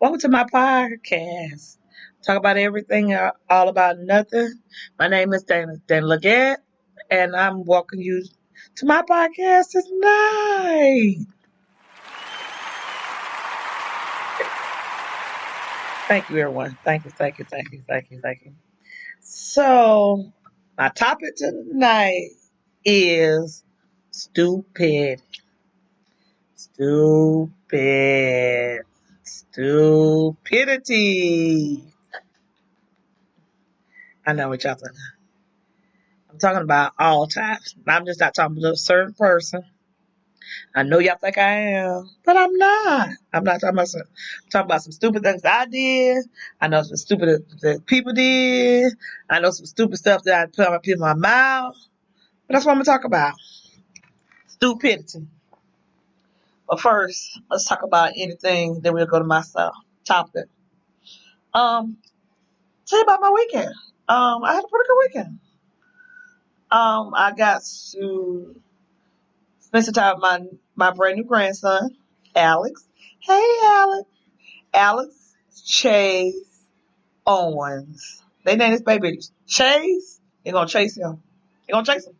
Welcome to my podcast. Talk about everything, all about nothing. My name is Dana Leggett, and I'm welcoming you to my podcast tonight. Thank you, everyone. Thank you. So, my topic tonight is stupid. Stupidity. I know what y'all think. I'm talking about all types. I'm just not talking about a certain person. I know y'all think I am, but I'm not. I'm not talking about I'm talking about some stupid things I did. I know some stupid that people did. I know some stupid stuff that I put in my mouth. But that's what I'm gonna talk about. Stupidity. But first, let's talk about anything. Then we'll go to my topic. Um, Tell you about my weekend. I had a pretty good weekend. I got to spend some time with my brand new grandson, Alex. Hey, Alex. Alex Chase Owens. They named this baby Chase. They're gonna chase him. They're gonna chase him.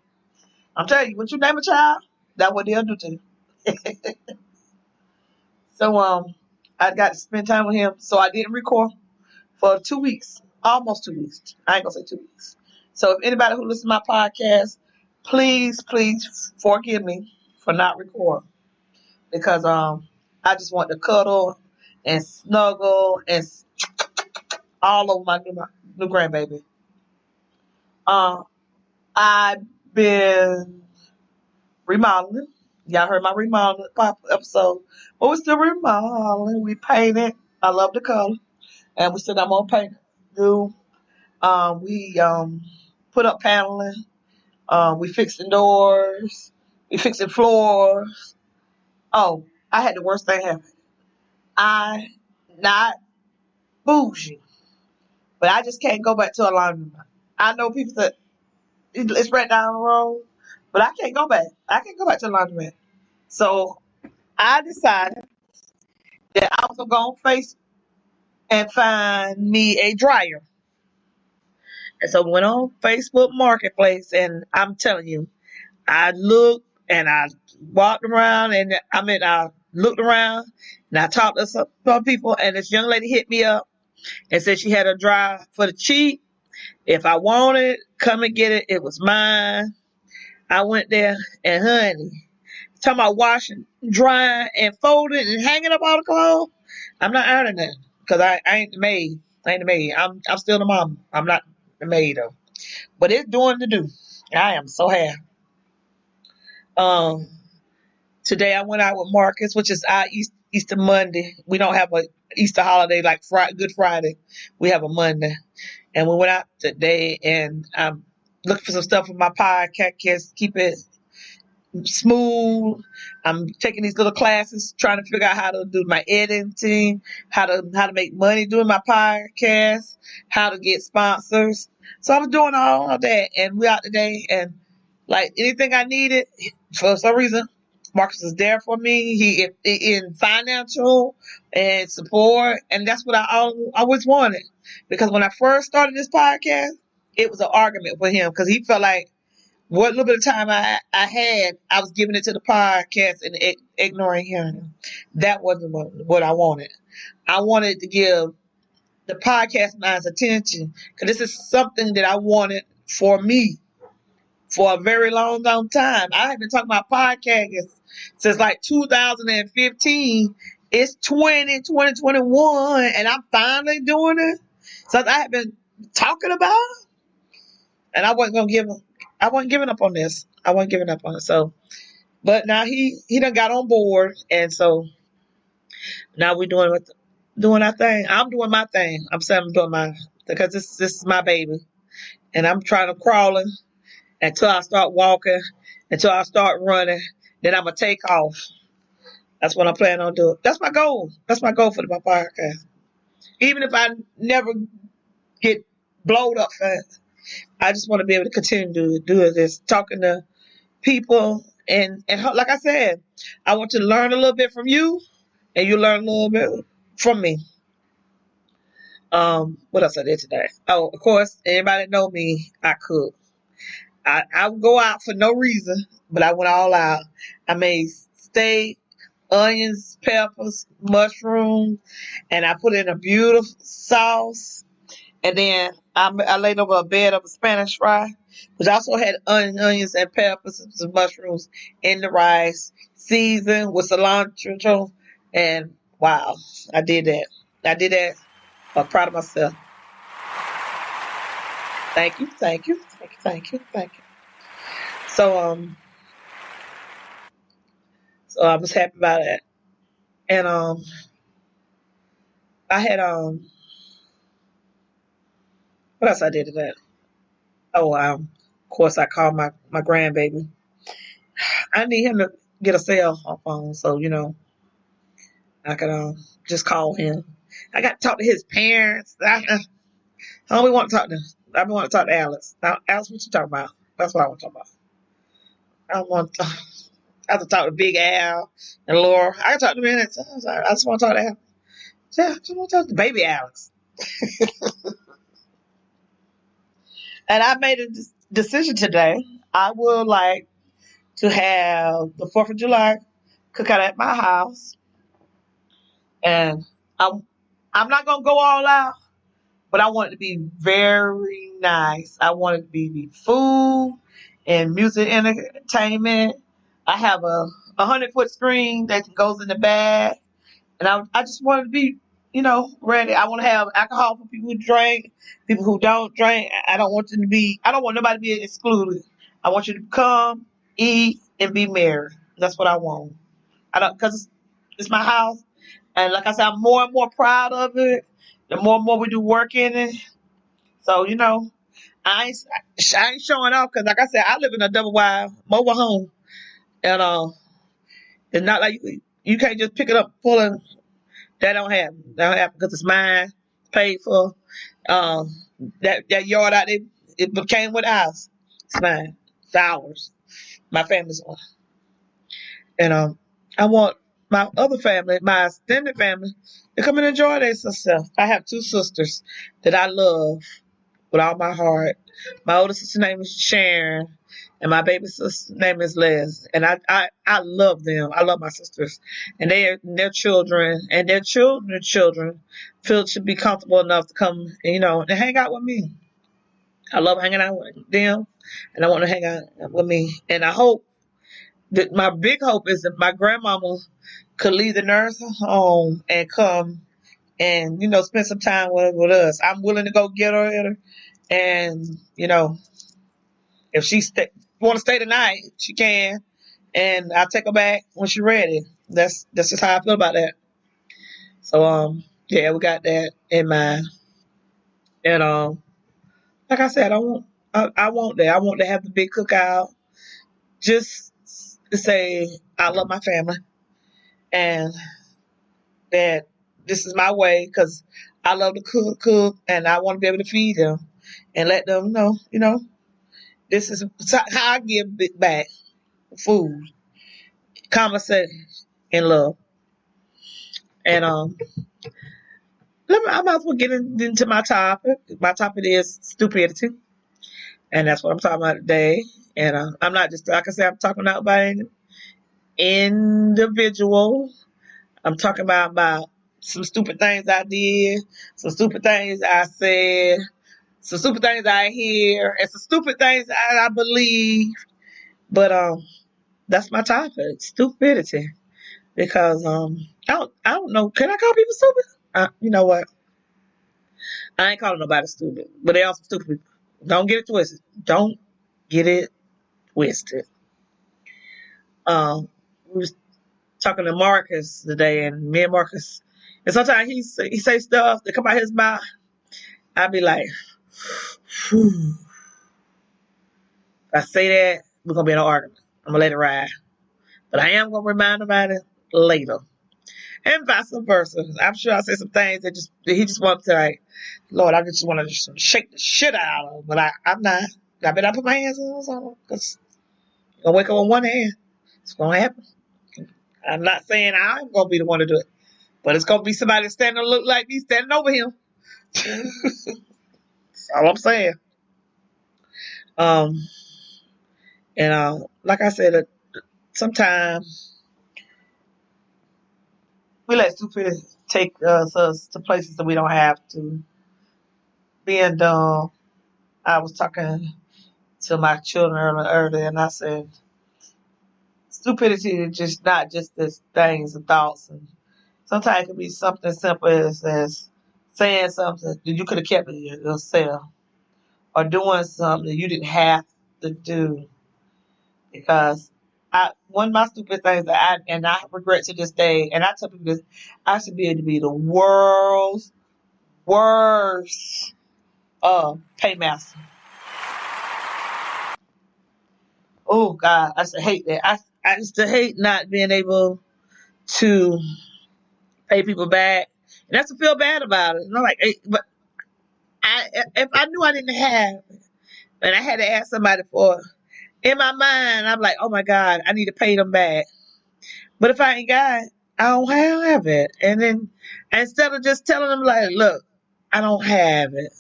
I'm telling you, what you name a child, that's what they'll do to you. So I got to spend time with him. So I didn't record for 2 weeks, almost 2 weeks. I ain't gonna say 2 weeks. So if anybody who listens to my podcast, please forgive me for not recording because I just want to cuddle and snuggle and all over my new grandbaby. I've been remodeling. Y'all heard my remodeling episode. But we're still remodeling. We painted. I love the color. And we still got more paint to do. We put up paneling. We fixing doors. We fixing floors. Oh, I had the worst thing happen. I not bougie, but I just can't go back to a laundromat. I know people that it's right down the road, but I can't go back. I can't go back to the laundromat. So I decided that I was gonna go on Facebook and find me a dryer. And so I went on Facebook Marketplace, and I'm telling you, I looked and I walked around, and I looked around and I talked to some people, and this young lady hit me up and said she had a dryer for the cheap. If I wanted it, come and get it. It was mine. I went there, and honey, talking about washing, drying, and folding and hanging up all the clothes. I'm not earning that because I ain't the maid. I'm still the mom. I'm not the maid though. But it's doing the do. I am so happy. Um, Today I went out with Marcus, which is our Easter Monday. We don't have a Easter holiday like Good Friday. We have a Monday, and we went out today, and I'm looking for some stuff for my podcast. Keep it smooth. I'm taking these little classes, trying to figure out how to do my editing, how to make money doing my podcast, how to get sponsors. So I'm doing all of that, and we're out today, and like anything I needed, for some reason, Marcus is there for me. He in financial and support, and that's what I always wanted. Because when I first started this podcast, it was an argument with him because he felt like what little bit of time I had, I was giving it to the podcast and ignoring him. That wasn't what I wanted. I wanted to give the podcast man's attention because this is something that I wanted for me for a very long time. I have been talking about podcasts since like 2015. It's 2021, and I'm finally doing it. So I have been talking about it, and I wasn't giving up on this. I wasn't giving up on it. So, but now he done got on board, and so now we're doing our thing. I'm doing my thing. I'm saying I'm doing my because this is my baby, and I'm trying to crawling until I start walking, until I start running. Then I'm gonna take off. That's what I'm planning on doing. That's my goal. That's my goal for my podcast. Even if I never get blowed up fast, I just want to be able to continue to do this, talking to people, and like I said, I want to learn a little bit from you, and you learn a little bit from me. What else I did today? Oh, of course, anybody know me, I cook. I would go out for no reason, but I went all out. I made steak, onions, peppers, mushrooms, and I put in a beautiful sauce. And then I laid over a bed of a Spanish fry, which also had onions and peppers and some mushrooms in the rice, seasoned with cilantro. And wow, I did that. I did that. I'm proud of myself. Thank you, thank you, thank you, thank you, thank you. So so I was happy about that. And I had what else I did today? Oh of course I called my grandbaby. I need him to get a cell phone, so I could just call him. I got to talk to his parents. I only want to talk to. I want to talk to Alex. Now, Alex, what you talking about? That's what I want to talk about. I want. I have to talk to Big Al and Laura. I can talk to them anytime. I just want to talk to Al. Yeah, I just want to talk to baby Alex. And I made a decision today. I would like to have the 4th of July cookout at my house, and I'm not gonna go all out, but I want it to be very nice. I want it to be food and music entertainment. I have a 100-foot screen that goes in the back, and I just want it to be, ready. I want to have alcohol for people who drink, people who don't drink. I don't want them to be. I don't want nobody to be excluded. I want you to come, eat, and be merry. That's what I want. I don't because it's my house, and like I said, I'm more and more proud of it. The more and more we do work in it, so I ain't showing off because, like I said, I live in a double wide mobile home, and it's not like you can't just pick it up, pull it. That don't happen. That don't happen because it's mine, paid for. Um, that yard out there, it came with ours. It's mine. It's ours. My family's one, and I want my other family, my extended family, to come and enjoy themselves. I have 2 sisters that I love with all my heart. My older sister's name is Sharon, and my baby sister's name is Les. And I love them. I love my sisters, and their children and their children's children feel to be comfortable enough to come, and hang out with me. I love hanging out with them, and I want to hang out with me. And I hope that my big hope is that my grandmama could leave the nursing home and come and spend some time with us. I'm willing to go get her, and if she want to stay tonight, she can, and I'll take her back when she's ready. That's just how I feel about that. So yeah, we got that in mind, and like I said, I want that. I want to have the big cookout, just to say I love my family and that this is my way because I love to cook, and I want to be able to feed them and let them know, this is how I give back food, conversation, and love. And I might as well get into my topic. My topic is stupidity, and that's what I'm talking about today. And I'm not just, like I said, I'm talking about an individual. I'm talking about some stupid things I did, some stupid things I said, some stupid things I hear, and some stupid things I believe. But that's my topic, stupidity. Because I don't know. Can I call people stupid? You know what? I ain't calling nobody stupid, but they also stupid people. Don't get it twisted. Don't get it twisted. We was talking to Marcus today, and me and Marcus, and sometimes he say stuff that come out his mouth. I be like, phew. If I say that, we're gonna be in an argument. I'm gonna let it ride, but I am gonna remind him about it later, and vice versa. I'm sure I say some things that he just wants to, like, Lord, I just want to just shake the shit out of him, but I'm not. I better not put my hands on something because I'm gonna wake up on one hand. It's gonna happen. I'm not saying I'm gonna be the one to do it, but it's gonna be somebody standing look like me standing over him. That's all I'm saying. Um, and like I said, sometimes we let stupid take us to places that we don't have to. Being dumb, I was talking to my children earlier, and I said, stupidity is just not just this things and thoughts, and sometimes it can be something simple as saying something that you could have kept it yourself, or doing something that you didn't have to do. Because one of my stupid things that I regret to this day, and I tell people this, I should be able to be the world's worst paymaster. Oh God, I used to hate that. I used to hate not being able to pay people back, and that's to feel bad about it. And I'm like, but if I knew I didn't have, and I had to ask somebody for it, in my mind, I'm like, oh my God, I need to pay them back. But if I ain't got it, I don't have it. And then instead of just telling them like, look, I don't have it.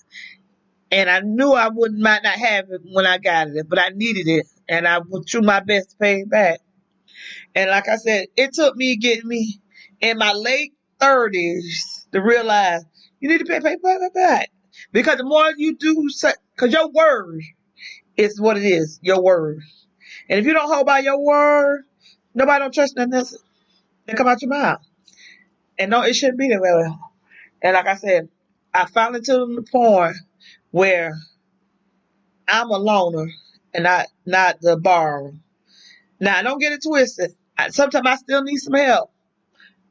And I knew I might not have it when I got it, but I needed it. And I would do my best to pay it back. And like I said, it took me getting me in my late 30s to realize you need to pay back. Because the more you do, because your word is what it is, your word. And if you don't hold by your word, nobody don't trust nothing else that come out your mouth. And no, it shouldn't be that way. And like I said, I finally to the point where I'm a loaner and not the borrower. Now, don't get it twisted. Sometimes I still need some help.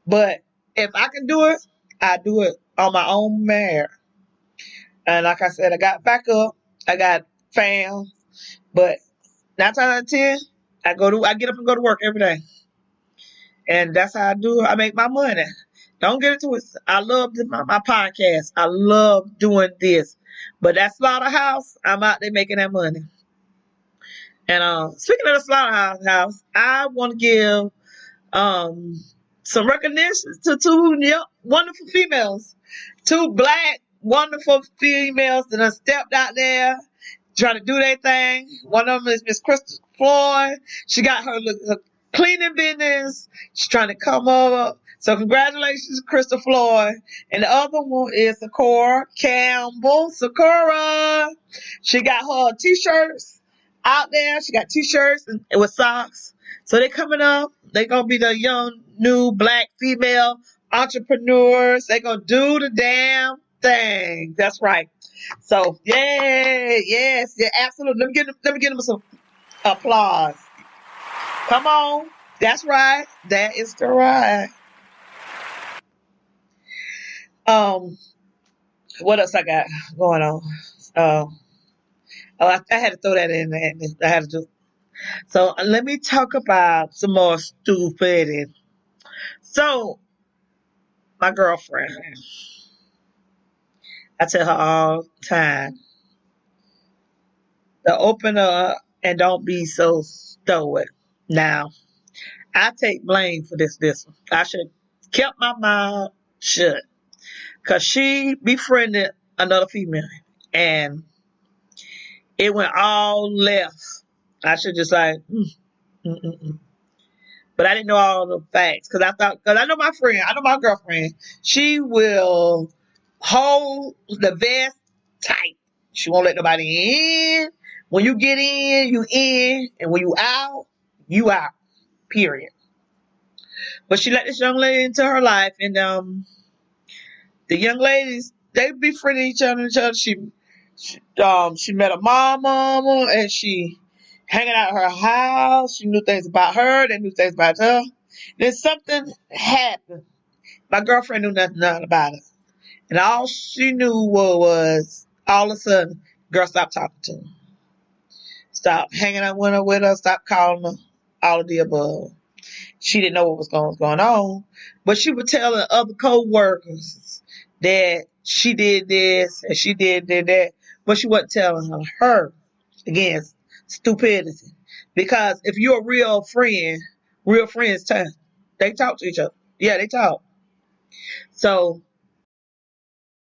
But if I can do it, I do it on my own merit. And like I said, I got back up. I got found. But 9 times out of 10, I get up and go to work every day. And that's how I do it. I make my money. Don't get it twisted. I love my podcast. I love doing this. But that slaughterhouse, I'm out there making that money. And speaking of the slaughterhouse, I want to give some recognition to two wonderful females. Two black wonderful females that have stepped out there trying to do their thing. One of them is Miss Crystal Floyd. She got her cleaning business. She's trying to come up. So congratulations, Crystal Floyd. And the other one is Sakura Campbell. Sakura. She got her t-shirts out there. She got t-shirts and with socks. So they coming up. They gonna be the young, new black female entrepreneurs. They gonna do the damn thing. That's right. So yay, yes, yeah, absolutely. Let me give them some applause. Come on. That's right. That is the right. What else I got going on? I had to throw that in there. I had to do. So let me talk about some more stupidity. So my girlfriend, I tell her all the time to open up and don't be so stoic. Now, I take blame for this. I should have kept my mouth shut. Because she befriended another female. And it went all left. I should just like, But I didn't know all the facts. Because I know my girlfriend, she will hold the vest tight. She won't let nobody in. When you get in, you in. And when you out, you out. Period. But she let this young lady into her life. And the young ladies, they befriended each other. She met a mama and she hanging out at her house. She knew things about her. They knew things about her. Then something happened. My girlfriend knew nothing about it. And all she knew was all of a sudden, girl stopped talking to her. Stopped hanging out with her, stopped calling her, all of the above. She didn't know what was going on. But she would tell the other co-workers that she did this and she did that. But she wasn't telling her. Again, stupidity. Because if you're a real friends they talk to each other. Yeah, they talk. So